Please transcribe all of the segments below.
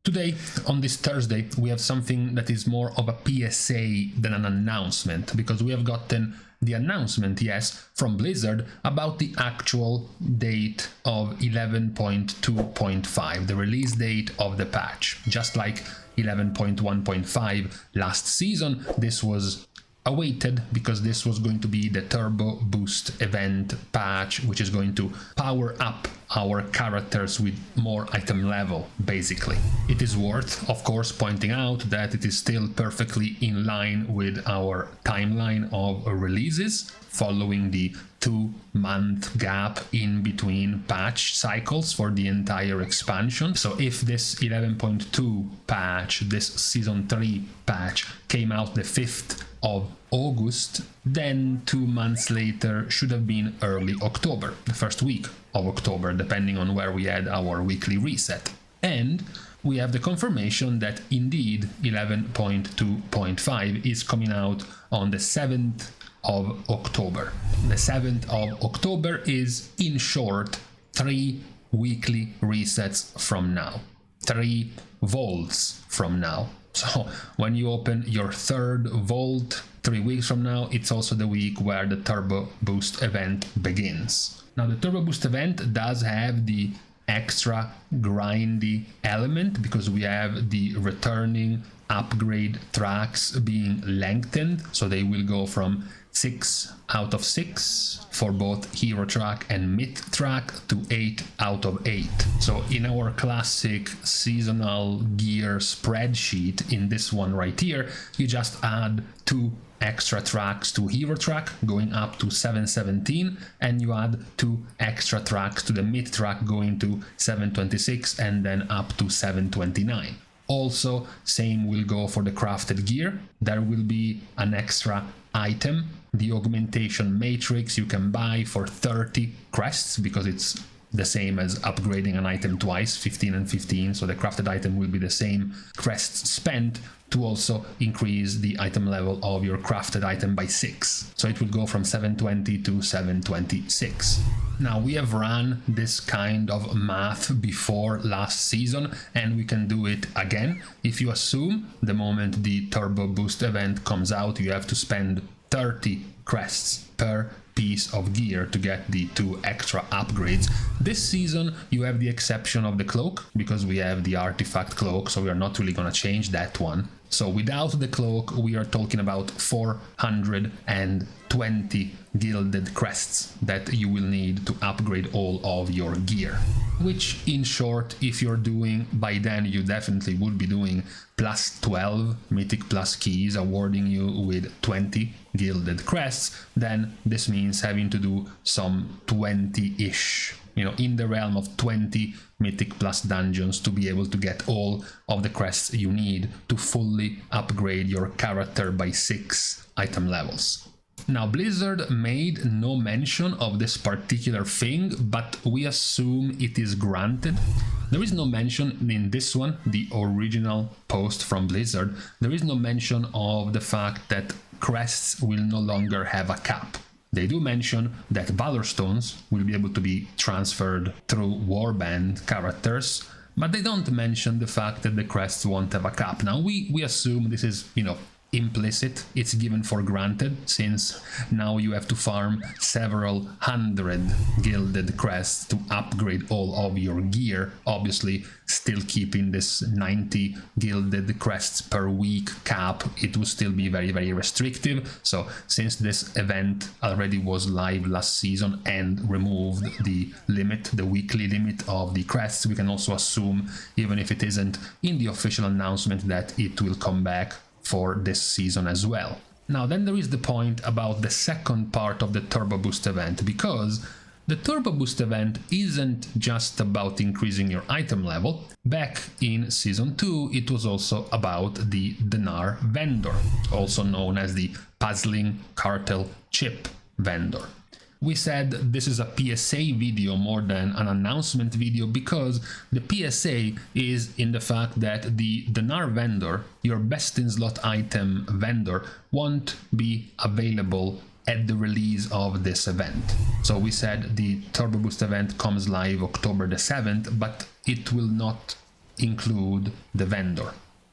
Today, on this Thursday, we have something that is more of a PSA than an announcement, because we have gotten the announcement, yes, from Blizzard about the actual date of 11.2.5, the release date of the patch. Just like 11.1.5 last season, this was awaited because this was going to be the Turbo Boost event patch, which is going to power up our characters with more item level, basically. It is worth, of course, pointing out that it is still perfectly in line with our timeline of releases, following the 2-month gap in between patch cycles for the entire expansion. So if this 11.2 patch, this Season 3 patch, came out the 5th of August, then 2 months later should have been early October, the first week of October, depending on where we had our weekly reset. And we have the confirmation that indeed 11.2.5 is coming out on the 7th of October. The 7th of October is, in short, 3 weekly resets from now, 3 vaults from now. So when you open your 3rd vault 3 weeks from now, it's also the week where the Turbo Boost event begins. Now, the Turbo Boost event does have the extra grindy element because we have the returning upgrade tracks being lengthened, so they will go from 6 out of 6 for both hero track and myth track to 8 out of 8. So in our classic seasonal gear spreadsheet, in this one right here, you just add 2 extra tracks to hero track going up to 717, and you add 2 extra tracks to the myth track going to 726 and then up to 729. Also, same will go for the crafted gear. There will be an extra item, the augmentation matrix you can buy for 30 crests, because it's the same as upgrading an item twice, 15 and 15, so the crafted item will be the same crests spent to also increase the item level of your crafted item by 6. So it will go from 720 to 726. Now, we have run this kind of math before last season, and we can do it again. If you assume the moment the Turbo Boost event comes out, you have to spend 30 crests per piece of gear to get the 2 extra upgrades. This season you have the exception of the cloak, because we have the artifact cloak, so we are not really gonna change that one. So without the cloak, we are talking about 420 gilded crests that you will need to upgrade all of your gear. Which, in short, if you're doing, by then you definitely would be doing plus 12 mythic plus keys, awarding you with 20 gilded crests, then this means having to do some 20-ish, in the realm of 20 mythic plus dungeons to be able to get all of the crests you need to fully upgrade your character by 6 item levels. Now, Blizzard made no mention of this particular thing, but we assume it is granted. There is no mention in this one, the original post from Blizzard, there is no mention of the fact that crests will no longer have a cap. They do mention that Valor Stones will be able to be transferred through Warband characters, but they don't mention the fact that the crests won't have a cap. Now, we assume this is, implicit, it's given for granted, since now you have to farm several hundred gilded crests to upgrade all of your gear, obviously still keeping this 90 gilded crests per week cap. It will still be very, very restrictive. So since this event already was live last season and removed the limit, the weekly limit of the crests, we can also assume, even if it isn't in the official announcement, that it will come back for this season as well. Now, then there is the point about the second part of the Turbo Boost event, because the Turbo Boost event isn't just about increasing your item level. Back in Season 2, it was also about the Dinar Vendor, also known as the Puzzling Cartel Chip Vendor. We said this is a PSA video more than an announcement video, because the PSA is in the fact that the Dinar Vendor, your best in slot item vendor, won't be available at the release of this event. So we said the Turbo Boost event comes live October the 7th, but it will not include the vendor.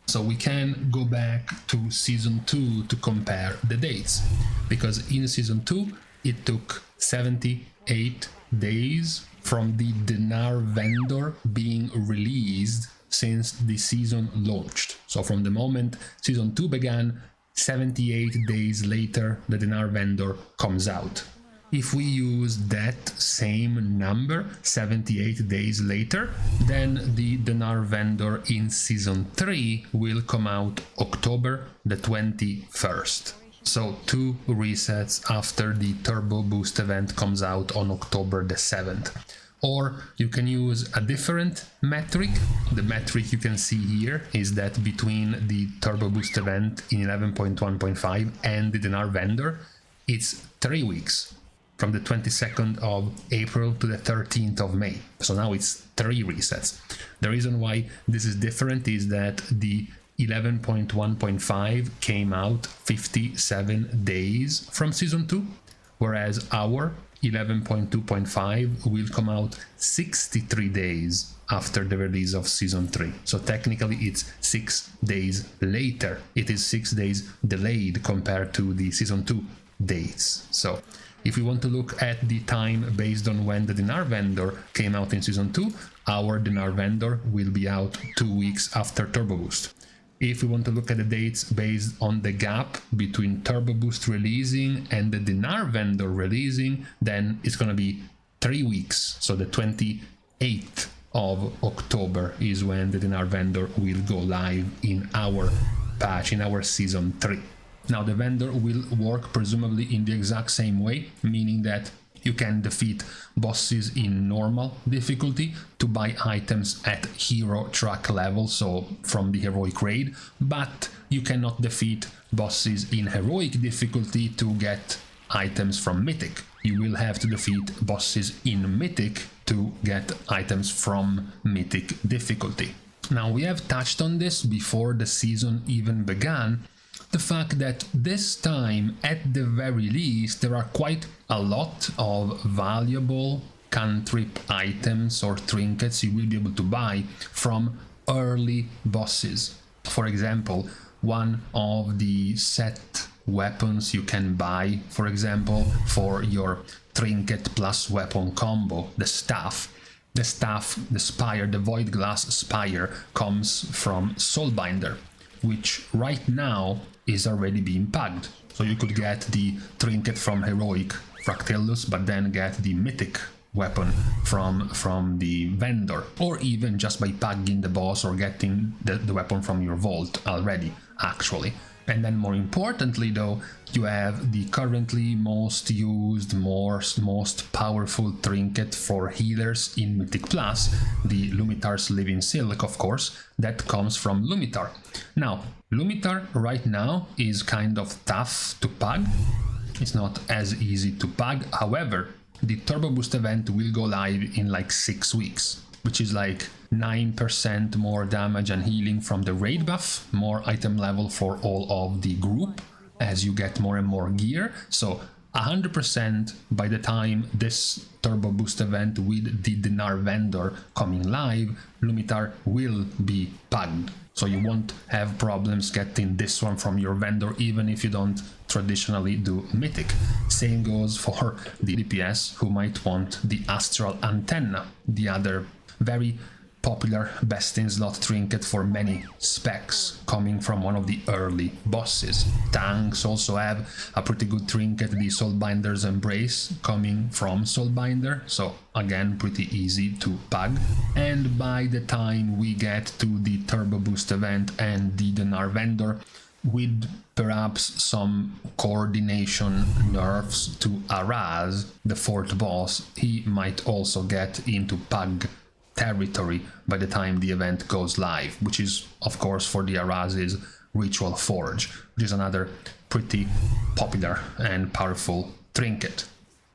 So we can go back to Season 2 to compare the dates, because in Season 2 it took 78 days from the dinar vendor being released since the season launched. So from the moment Season 2 began, 78 days later the dinar vendor comes out. If we use that same number, 78 days later, then the dinar vendor in Season 3 will come out October the 21st. So 2 resets after the Turbo Boost event comes out on October the 7th. Or you can use a different metric. The metric you can see here is that between the Turbo Boost event in 11.1.5 and the dinar vendor, it's 3 weeks, from the 22nd of April to the 13th of May. So now it's 3 resets. The reason why this is different is that the 11.1.5 came out 57 days from Season 2, whereas our 11.2.5 will come out 63 days after the release of Season 3. So technically it's 6 days later. It is 6 days delayed compared to the Season 2 dates. So if we want to look at the time based on when the dinar vendor came out in Season 2, our dinar vendor will be out 2 weeks after Turbo Boost. If we want to look at the dates based on the gap between Turbo Boost releasing and the dinar vendor releasing, then it's going to be 3 weeks. So the 28th of October is when the dinar vendor will go live in our patch, in our Season 3. Now the vendor will work presumably in the exact same way, meaning that you can defeat bosses in normal difficulty to buy items at hero track level, so from the heroic raid, but you cannot defeat bosses in heroic difficulty to get items from mythic. You will have to defeat bosses in mythic to get items from mythic difficulty. Now we have touched on this before the season even began, the fact that this time, at the very least, there are quite a lot of valuable cantrip items or trinkets you will be able to buy from early bosses. For example, one of the set weapons you can buy, for example, for your trinket plus weapon combo, the staff. The spire, the Void Glass Spire, comes from Soulbinder, which right now is already being pagged. So you could get the trinket from Heroic Fractillus, but then get the mythic weapon from the vendor, or even just by pagging the boss or getting the weapon from your vault already, actually. And then more importantly though, you have the currently most used, most powerful trinket for healers in Mythic Plus, the Lumitar's Living Silk, of course, that comes from Lumitar. Now, Lumitar right now is kind of tough to pag. It's not as easy to pag. However, the Turbo Boost event will go live in like 6 weeks, which is like 9% more damage and healing from the raid buff, more item level for all of the group as you get more and more gear. So 100% by the time this Turbo Boost event with the dinar vendor coming live, Lumitar will be pagged. So you won't have problems getting this one from your vendor, even if you don't traditionally do Mythic. Same goes for the DPS who might want the Astral Antenna, the other very popular best in slot trinket for many specs, coming from one of the early bosses. Tanks also have a pretty good trinket, the Soulbinder's Embrace, coming from Soulbinder, so again pretty easy to pag. And by the time we get to the Turbo Boost event and the dinar vendor, with perhaps some coordination nerfs to Araz, the 4th boss, he might also get into pag territory by the time the event goes live, which is of course for the Araz's Ritual Forge, which is another pretty popular and powerful trinket.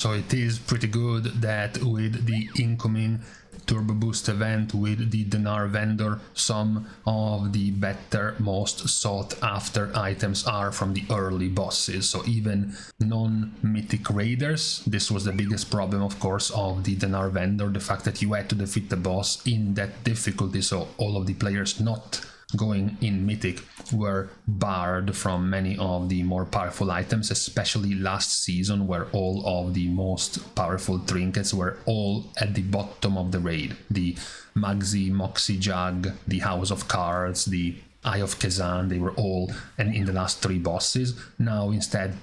So it is pretty good that with the incoming Turbo Boost event with the Dinar Vendor, some of the better, most sought after items are from the early bosses. So even non-mythic raiders, this was the biggest problem of course of the Dinar Vendor, the fact that you had to defeat the boss in that difficulty, so all of the players not going in mythic were barred from many of the more powerful items, especially last season where all of the most powerful trinkets were all at the bottom of the raid. The Magzi, Moxie Jug, the House of Cards, the Eye of Kezan, they were all and in the last 3 bosses. Now instead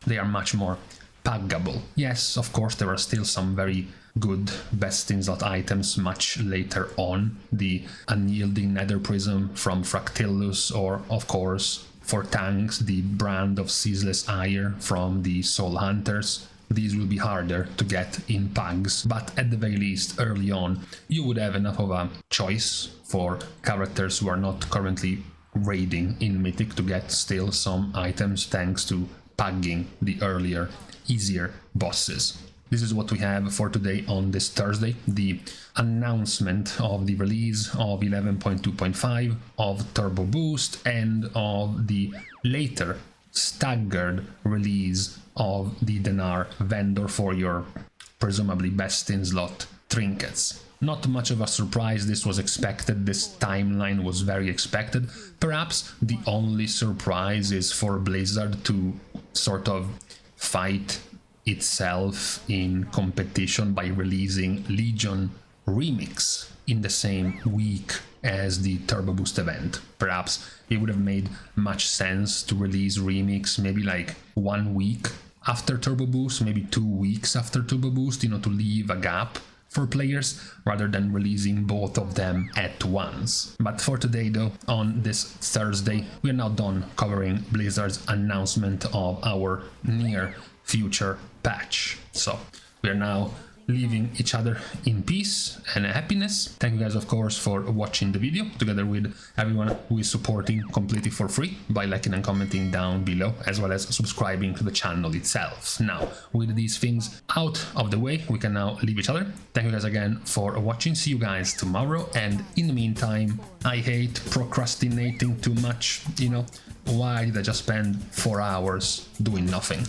they are much more paggable. Yes, of course there are still some very good best in slot items much later on, the Unyielding Nether Prism from Fractillus, or of course for tanks the Brand of Ceaseless Ire from the Soul Hunters. These will be harder to get in pags, but at the very least early on you would have enough of a choice for characters who are not currently raiding in mythic to get still some items thanks to pagging the earlier, easier bosses. This is what we have for today on this Thursday, the announcement of the release of 11.2.5, of Turbo Boost, and of the later staggered release of the Dinar Vendor for your presumably best in slot trinkets. Not much of a surprise, this was expected, this timeline was very expected. Perhaps the only surprise is for Blizzard to sort of fight itself in competition by releasing Legion Remix in the same week as the Turbo Boost event. Perhaps it would have made much sense to release Remix maybe like 1 week after Turbo Boost, maybe 2 weeks after Turbo Boost, you know, to leave a gap for players rather than releasing both of them at once. But for today though, on this Thursday, we are now done covering Blizzard's announcement of our near future patch. So we are now leaving each other in peace and happiness. Thank you guys of course for watching the video, together with everyone who is supporting completely for free by liking and commenting down below, as well as subscribing to the channel itself. Now with these things out of the way, we can now leave each other. Thank you guys again for watching, see you guys tomorrow, and in the meantime, I hate procrastinating too much, you know. Why did I just spend 4 hours doing nothing?